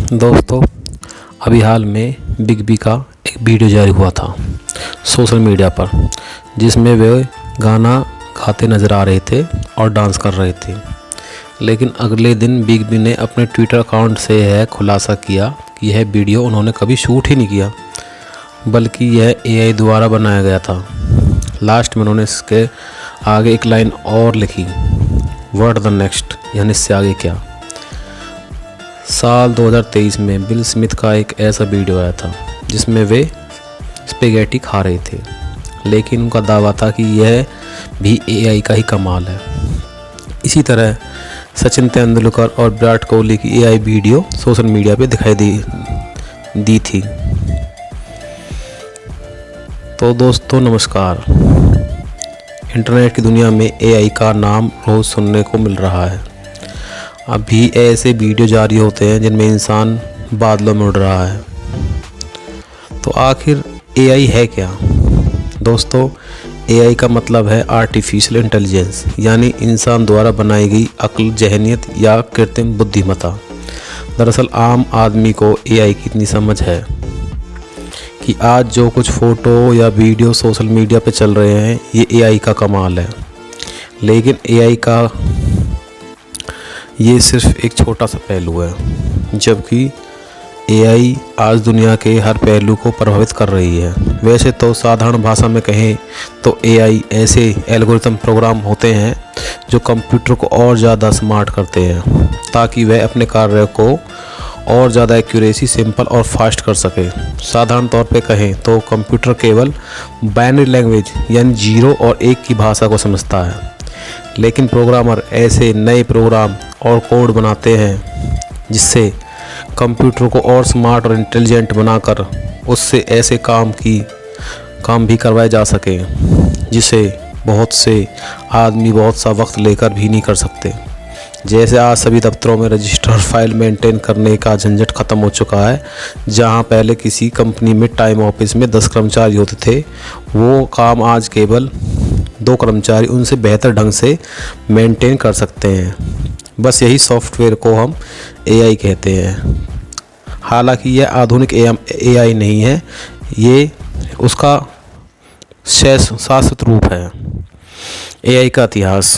दोस्तों, अभी हाल में बिग बी का एक वीडियो जारी हुआ था सोशल मीडिया पर, जिसमें वे गाना गाते नज़र आ रहे थे और डांस कर रहे थे। लेकिन अगले दिन बिग बी ने अपने ट्विटर अकाउंट से यह खुलासा किया कि यह वीडियो उन्होंने कभी शूट ही नहीं किया, बल्कि यह एआई द्वारा बनाया गया था। लास्ट में उन्होंने इसके आगे एक लाइन और लिखी, व्हाट द नेक्स्ट, यानी इससे आगे क्या। साल 2023 में बिल स्मिथ का एक ऐसा वीडियो आया था जिसमें वे स्पेगेटी खा रहे थे, लेकिन उनका दावा था कि यह भी एआई का ही कमाल है। इसी तरह सचिन तेंदुलकर और विराट कोहली की एआई वीडियो सोशल मीडिया पे दिखाई दी थी। तो दोस्तों नमस्कार, इंटरनेट की दुनिया में एआई का नाम रोज़ सुनने को मिल रहा है। अभी ऐसे वीडियो जारी होते हैं जिनमें इंसान बादलों में उड़ रहा है। तो आखिर एआई है क्या? दोस्तों, एआई का मतलब है आर्टिफिशियल इंटेलिजेंस, यानी इंसान द्वारा बनाई गई अक्ल, जहनियत या कृत्रिम बुद्धिमत्ता। दरअसल आम आदमी को एआई की इतनी समझ है कि आज जो कुछ फ़ोटो या वीडियो सोशल मीडिया पे चल रहे हैं, ये एआई का कमाल है। लेकिन एआई का ये सिर्फ एक छोटा सा पहलू है, जबकि एआई आज दुनिया के हर पहलू को प्रभावित कर रही है। वैसे तो साधारण भाषा में कहें तो एआई ऐसे एल्गोरिथम प्रोग्राम होते हैं जो कंप्यूटर को और ज़्यादा स्मार्ट करते हैं, ताकि वह अपने कार्य को और ज़्यादा एक्यूरेसी, सिंपल और फास्ट कर सके। साधारण तौर पे कहें तो कंप्यूटर केवल बाइनरी लैंग्वेज यानी 0 और 1 की भाषा को समझता है, लेकिन प्रोग्रामर ऐसे नए प्रोग्राम और कोड बनाते हैं जिससे कंप्यूटर को और स्मार्ट और इंटेलिजेंट बनाकर उससे ऐसे काम भी करवाए जा सके जिसे बहुत से आदमी बहुत सा वक्त लेकर भी नहीं कर सकते। जैसे आज सभी दफ्तरों में रजिस्टर फाइल मेंटेन करने का झंझट ख़त्म हो चुका है। जहां पहले किसी कंपनी में टाइम ऑफिस में 10 कर्मचारी होते थे, वो काम आज केवल 2 कर्मचारी उनसे बेहतर ढंग से मेंटेन कर सकते हैं। बस यही सॉफ्टवेयर को हम एआई कहते हैं। हालांकि यह आधुनिक एआई नहीं है, ये उसका शाश्वत रूप है। एआई का इतिहास।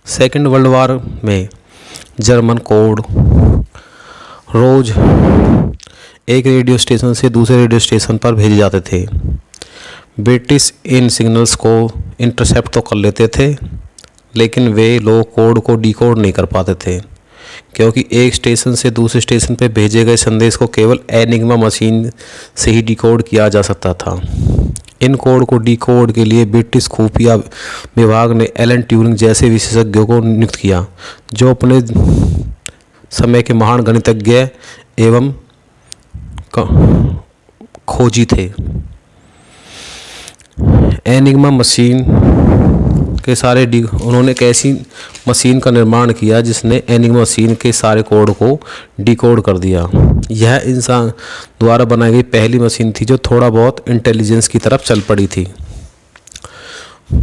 सेकेंड वर्ल्ड वॉर में जर्मन कोड रोज़ एक रेडियो स्टेशन से दूसरे रेडियो स्टेशन पर भेजे जाते थे। ब्रिटिश इन सिग्नल्स को इंटरसेप्ट तो कर लेते थे, लेकिन वे लोग कोड को डिकोड नहीं कर पाते थे, क्योंकि एक स्टेशन से दूसरे स्टेशन पर भेजे गए संदेश को केवल एनिग्मा मशीन से ही डिकोड किया जा सकता था। इन कोड को डिकोड के लिए ब्रिटिश खुफिया विभाग ने एलन ट्यूरिंग जैसे विशेषज्ञों को नियुक्त किया, जो अपने समय के महान गणितज्ञ एवं खोजी थे। एनिग्मा मशीन के उन्होंने एक ऐसी मशीन का निर्माण किया जिसने एनिग्मा मशीन के सारे कोड को डिकोड कर दिया। यह इंसान द्वारा बनाई गई पहली मशीन थी जो थोड़ा बहुत इंटेलिजेंस की तरफ चल पड़ी थी।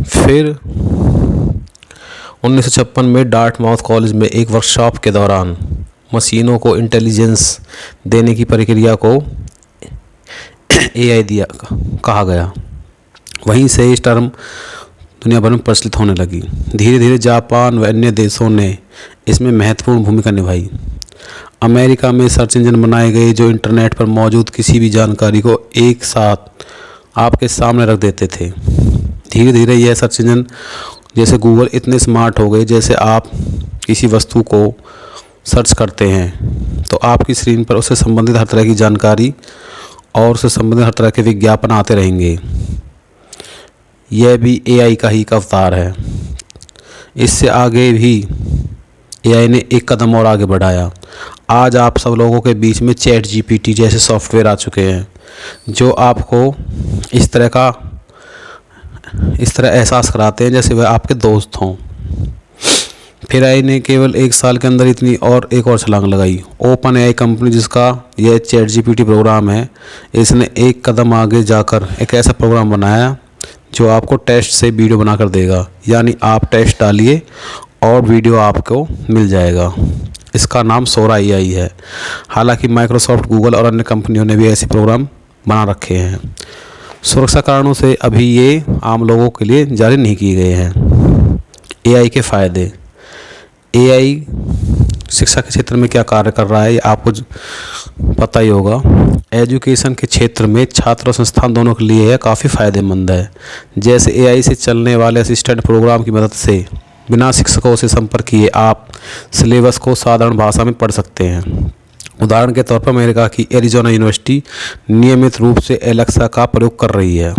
फिर 1956 में डार्टमाउथ कॉलेज में एक वर्कशॉप के दौरान मशीनों को इंटेलिजेंस देने की प्रक्रिया को एआई कहा गया। वहीं से इस टर्म दुनिया भर में प्रचलित होने लगी। धीरे धीरे जापान व अन्य देशों ने इसमें महत्वपूर्ण भूमिका निभाई। अमेरिका में सर्च इंजन बनाए गए जो इंटरनेट पर मौजूद किसी भी जानकारी को एक साथ आपके सामने रख देते थे। धीरे धीरे यह सर्च इंजन जैसे गूगल इतने स्मार्ट हो गए, जैसे आप किसी वस्तु को सर्च करते हैं तो आपकी स्क्रीन पर उससे संबंधित हर तरह की जानकारी और उससे संबंधित हर तरह के विज्ञापन आते रहेंगे। यह भी एआई का ही अवतार है। इससे आगे भी एआई ने एक कदम और आगे बढ़ाया। आज आप सब लोगों के बीच में चैट जीपीटी जैसे सॉफ्टवेयर आ चुके हैं जो आपको इस तरह एहसास कराते हैं जैसे वह आपके दोस्त हों। फिर एआई ने केवल 1 साल के अंदर एक और छलांग लगाई। ओपन एआई कंपनी, जिसका यह चैट जीपीटी प्रोग्राम है, इसने एक कदम आगे जाकर एक ऐसा प्रोग्राम बनाया जो आपको टेक्स्ट से वीडियो बनाकर देगा। यानी आप टेक्स्ट डालिए और वीडियो आपको मिल जाएगा। इसका नाम सोरा एआई है। हालांकि माइक्रोसॉफ्ट, गूगल और अन्य कंपनियों ने भी ऐसे प्रोग्राम बना रखे हैं। सुरक्षा कारणों से अभी ये आम लोगों के लिए जारी नहीं किए गए हैं। एआई के फ़ायदे। एआई शिक्षा के क्षेत्र में क्या कार्य कर रहा है, ये आपको पता ही होगा। एजुकेशन के क्षेत्र में छात्र और संस्थान दोनों के लिए यह काफ़ी फ़ायदेमंद है। जैसे एआई से चलने वाले असिस्टेंट प्रोग्राम की मदद से बिना शिक्षकों से संपर्क किए आप सिलेबस को साधारण भाषा में पढ़ सकते हैं। उदाहरण के तौर पर अमेरिका की एरिज़ोना यूनिवर्सिटी नियमित रूप से एलेक्सा का प्रयोग कर रही है।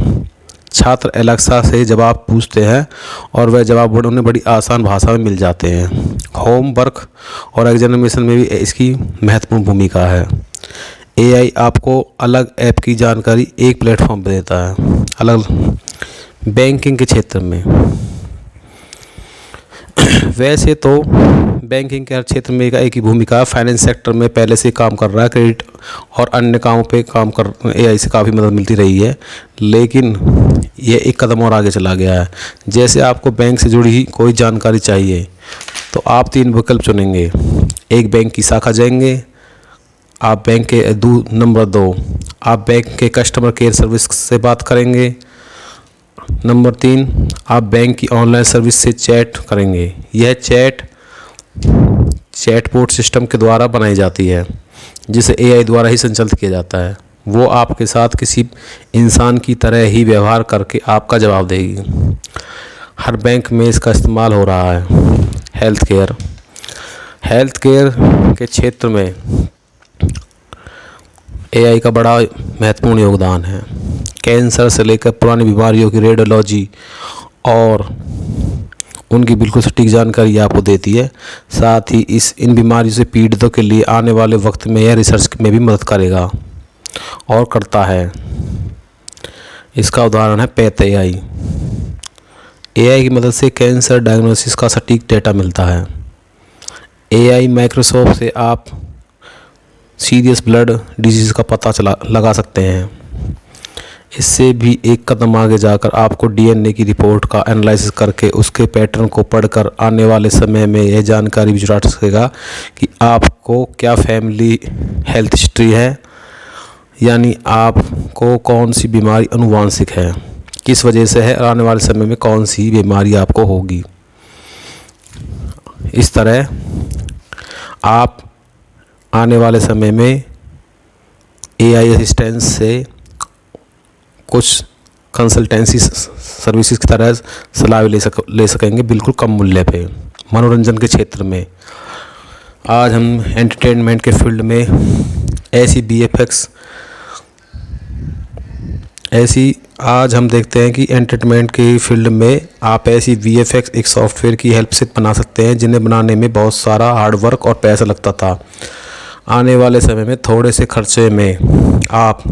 छात्र एलेक्सा से जवाब पूछते हैं और वह जवाब उन्हें बड़ी आसान भाषा में मिल जाते हैं। होमवर्क और एग्जामिनेशन में भी इसकी महत्वपूर्ण भूमिका है। एआई आपको अलग ऐप की जानकारी एक प्लेटफॉर्म पर देता है। अलग बैंकिंग के क्षेत्र में वैसे तो बैंकिंग के हर क्षेत्र में एक ही भूमिका है। फाइनेंस सेक्टर में पहले से काम कर रहा है। क्रेडिट और अन्य कामों पे काम कर एआई से काफ़ी मदद मिलती रही है, लेकिन ये एक कदम और आगे चला गया है। जैसे आपको बैंक से जुड़ी ही कोई जानकारी चाहिए तो आप 3 विकल्प चुनेंगे। एक, बैंक की शाखा जाएंगे। आप बैंक के नंबर 2, आप बैंक के कस्टमर केयर सर्विस से बात करेंगे। नंबर 3, आप बैंक की ऑनलाइन सर्विस से चैट करेंगे। यह चैटबॉट सिस्टम के द्वारा बनाई जाती है, जिसे एआई द्वारा ही संचालित किया जाता है। वो आपके साथ किसी इंसान की तरह ही व्यवहार करके आपका जवाब देगी। हर बैंक में इसका इस्तेमाल हो रहा है। हेल्थ केयर के क्षेत्र में एआई का बड़ा महत्वपूर्ण योगदान है। कैंसर से लेकर पुरानी बीमारियों की रेडियोलॉजी और उनकी बिल्कुल सटीक जानकारी आपको देती है। साथ ही इन बीमारियों से पीड़ितों के लिए आने वाले वक्त में यह रिसर्च में भी मदद करेगा और करता है। इसका उदाहरण है पैथ एआई। एआई की मदद से कैंसर डायग्नोसिस का सटीक डेटा मिलता है। एआई माइक्रोसॉफ्ट से आप सीरियस ब्लड डिजीज़ का पता लगा सकते हैं। इससे भी एक कदम आगे जाकर आपको डीएनए की रिपोर्ट का एनालिसिस करके उसके पैटर्न को पढ़कर आने वाले समय में यह जानकारी भी जुटा सकेगा कि आपको क्या फैमिली हेल्थ हिस्ट्री है, यानी आपको कौन सी बीमारी आनुवांशिक है, किस वजह से है, और आने वाले समय में कौन सी बीमारी आपको होगी। इस तरह आप आने वाले समय में एआई असिस्टेंस से कुछ कंसल्टेंसी सर्विसेज की तरह सलाह ले सकेंगे बिल्कुल कम मूल्य पे। मनोरंजन के क्षेत्र में आज हम एंटरटेनमेंट के फील्ड में आज हम देखते हैं कि एंटरटेनमेंट के फील्ड में आप ऐसी वीएफएक्स एक सॉफ्टवेयर की हेल्प से बना सकते हैं जिन्हें बनाने में बहुत सारा हार्डवर्क और पैसा लगता था। आने वाले समय में थोड़े से खर्चे में आप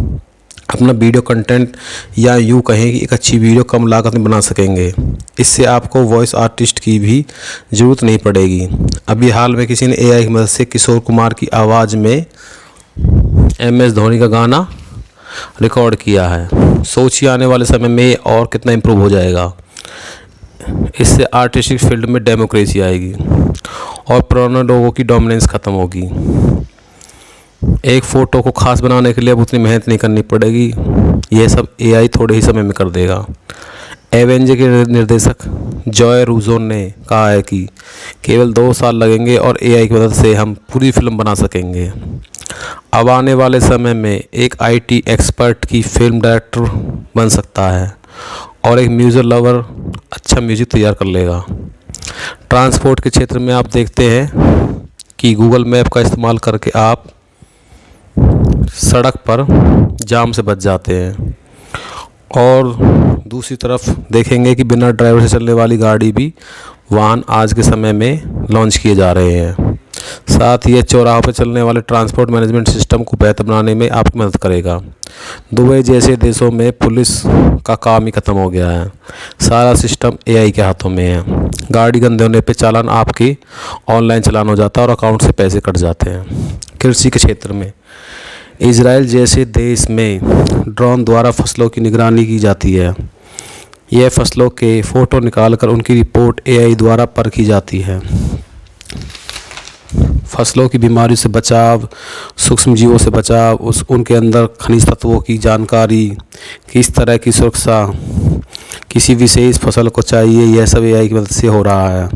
अपना वीडियो कंटेंट, या यूँ कहें कि एक अच्छी वीडियो कम लागत में बना सकेंगे। इससे आपको वॉइस आर्टिस्ट की भी ज़रूरत नहीं पड़ेगी। अभी हाल में किसी ने एआई की मदद से किशोर कुमार की आवाज़ में MS धोनी का गाना रिकॉर्ड किया है। सोचिए आने वाले समय में और कितना इम्प्रूव हो जाएगा। इससे आर्टिस्टिक फील्ड में डेमोक्रेसी आएगी और पुराने लोगों की डोमिनेंस ख़त्म होगी। एक फ़ोटो को खास बनाने के लिए अब उतनी मेहनत नहीं करनी पड़ेगी। यह सब एआई थोड़े ही समय में कर देगा। एवेंजर के निर्देशक जॉय रूसो ने कहा है कि केवल 2 साल लगेंगे और एआई की मदद से हम पूरी फिल्म बना सकेंगे। अब आने वाले समय में एक आईटी एक्सपर्ट की फिल्म डायरेक्टर बन सकता है और एक म्यूज़िक लवर अच्छा म्यूज़िक तैयार कर लेगा। ट्रांसपोर्ट के क्षेत्र में आप देखते हैं कि गूगल मैप का इस्तेमाल करके आप सड़क पर जाम से बच जाते हैं, और दूसरी तरफ देखेंगे कि बिना ड्राइवर से चलने वाली गाड़ी भी वाहन आज के समय में लॉन्च किए जा रहे हैं। साथ ही ये चौराहों पर चलने वाले ट्रांसपोर्ट मैनेजमेंट सिस्टम को बेहतर बनाने में आपकी मदद करेगा। दुबई जैसे देशों में पुलिस का काम ही ख़त्म हो गया है। सारा सिस्टम एआई के हाथों में है। गाड़ी गंदे होने पे चालान आपके ऑनलाइन चालान हो जाता है और अकाउंट से पैसे कट जाते हैं। कृषि के क्षेत्र में इजराइल जैसे देश में ड्रोन द्वारा फसलों की निगरानी की जाती है। यह फसलों के फ़ोटो निकालकर उनकी रिपोर्ट एआई द्वारा परखी जाती है। फसलों की बीमारियों से बचाव, सूक्ष्म जीवों से बचाव, उनके अंदर खनिज तत्वों की जानकारी, किस तरह की सुरक्षा किसी विशेष फसल को चाहिए, यह सब एआई की मदद से हो रहा है।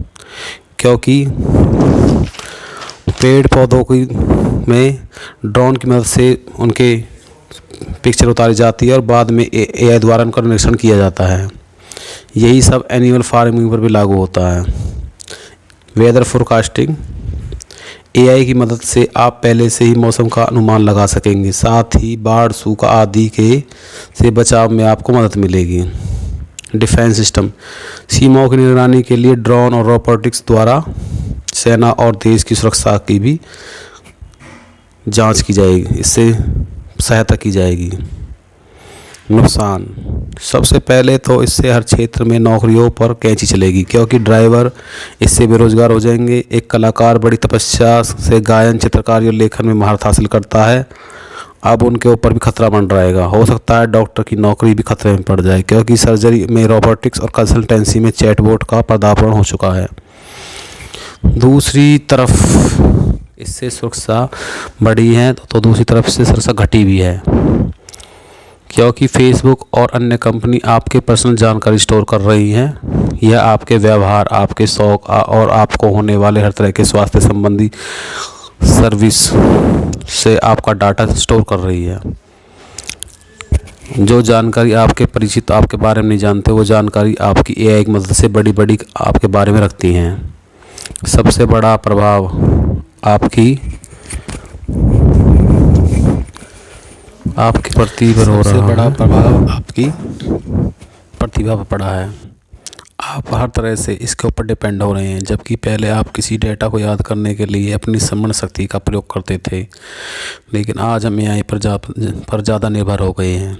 क्योंकि पेड़ पौधों की में ड्रोन की मदद से उनके पिक्चर उतारी जाती है और बाद में एआई द्वारा उनका निरीक्षण किया जाता है। यही सब एनिमल फार्मिंग पर भी लागू होता है। वेदर फोरकास्टिंग, एआई की मदद से आप पहले से ही मौसम का अनुमान लगा सकेंगे, साथ ही बाढ़, सूखा आदि से बचाव में आपको मदद मिलेगी। डिफेंस सिस्टम, सीमाओं की निगरानी के लिए ड्रोन और रोबोटिक्स द्वारा सेना और देश की सुरक्षा की भी जांच की जाएगी, इससे सहायता की जाएगी। नुकसान, सबसे पहले तो इससे हर क्षेत्र में नौकरियों पर कैंची चलेगी, क्योंकि ड्राइवर इससे बेरोजगार हो जाएंगे। एक कलाकार बड़ी तपस्या से गायन, चित्रकारी और लेखन में महारत हासिल करता है, अब उनके ऊपर भी खतरा बन रहेगा। हो सकता है डॉक्टर की नौकरी भी खतरे में पड़ जाए, क्योंकि सर्जरी में रोबोटिक्स और कंसल्टेंसी में चैटबॉट का पदार्पण हो चुका है। दूसरी तरफ इससे सुरक्षा बढ़ी है तो दूसरी तरफ से सुरक्षा घटी भी है, क्योंकि फेसबुक और अन्य कंपनी आपके पर्सनल जानकारी स्टोर कर रही हैं। यह आपके व्यवहार, आपके शौक और आपको होने वाले हर तरह के स्वास्थ्य संबंधी सर्विस से आपका डाटा स्टोर कर रही है। जो जानकारी आपके परिचित आपके बारे में नहीं जानते, वो जानकारी आपकी एआई की मदद से बड़ी बड़ी आपके बारे में रखती हैं। सबसे बड़ा प्रभाव आपकी प्रतिभा पर हो रहा है। सबसे बड़ा प्रभाव आपकी प्रतिभा पर पड़ा है। आप हर तरह से इसके ऊपर डिपेंड हो रहे हैं, जबकि पहले आप किसी डेटा को याद करने के लिए अपनी स्मरण शक्ति का प्रयोग करते थे, लेकिन आज हम एआई पर ज़्यादा निर्भर हो गए हैं।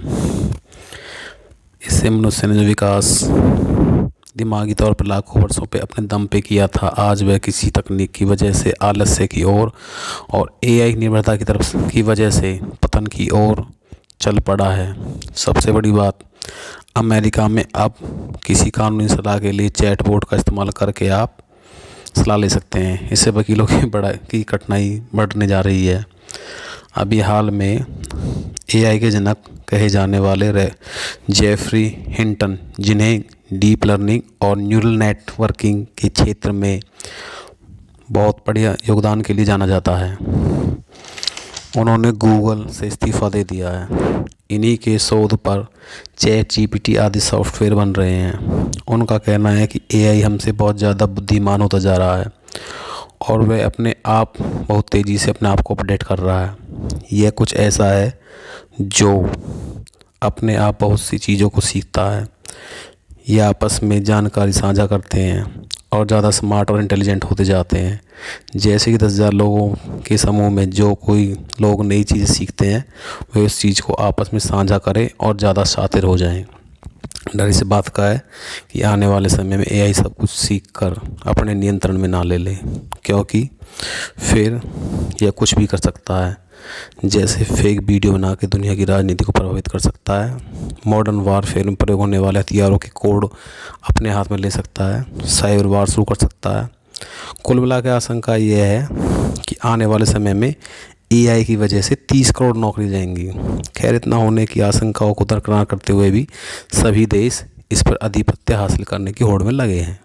इससे मनुष्य ने जो विकास दिमागी तौर पर लाखों वर्षों पे अपने दम पे किया था, आज वह किसी तकनीक की वजह से आलस्य की ओर और एआई निर्भरता की तरफ की वजह से पतन की ओर चल पड़ा है। सबसे बड़ी बात, अमेरिका में अब किसी कानूनी सलाह के लिए चैटबॉट का इस्तेमाल करके आप सलाह ले सकते हैं। इससे वकीलों की कठिनाई बढ़ने जा रही है। अभी हाल में एआई के जनक कहे जाने वाले जेफरी हिंटन, जिन्हें डीप लर्निंग और न्यूरल नेटवर्किंग के क्षेत्र में बहुत बढ़िया योगदान के लिए जाना जाता है, उन्होंने गूगल से इस्तीफ़ा दे दिया है। इन्हीं के शोध पर चैट जीपीटी आदि सॉफ्टवेयर बन रहे हैं। उनका कहना है कि एआई हमसे बहुत ज़्यादा बुद्धिमान होता जा रहा है और वह अपने आप बहुत तेज़ी से अपने आप को अपडेट कर रहा है। यह कुछ ऐसा है जो अपने आप बहुत सी चीज़ों को सीखता है। ये आपस में जानकारी साझा करते हैं और ज़्यादा स्मार्ट और इंटेलिजेंट होते जाते हैं। जैसे कि 10,000 लोगों के समूह में जो कोई लोग नई चीज़ें सीखते हैं, वे उस चीज़ को आपस में साझा करें और ज़्यादा शातिर हो जाएं। डर इस बात का है कि आने वाले समय में एआई सब कुछ सीख कर अपने नियंत्रण में ना ले ले, क्योंकि फिर यह कुछ भी कर सकता है। जैसे फेक वीडियो बना के दुनिया की राजनीति को प्रभावित कर सकता है, मॉडर्न वारफेयर में प्रयोग होने वाले हथियारों के कोड अपने हाथ में ले सकता है, साइबर वार शुरू कर सकता है। कुल मिला के आशंका यह है कि आने वाले समय में एआई की वजह से 30 करोड़ नौकरी जाएंगी। खैर, इतना होने की आशंकाओं को दरकिनार करते हुए भी सभी देश इस पर आधिपत्य हासिल करने की होड़ में लगे हैं।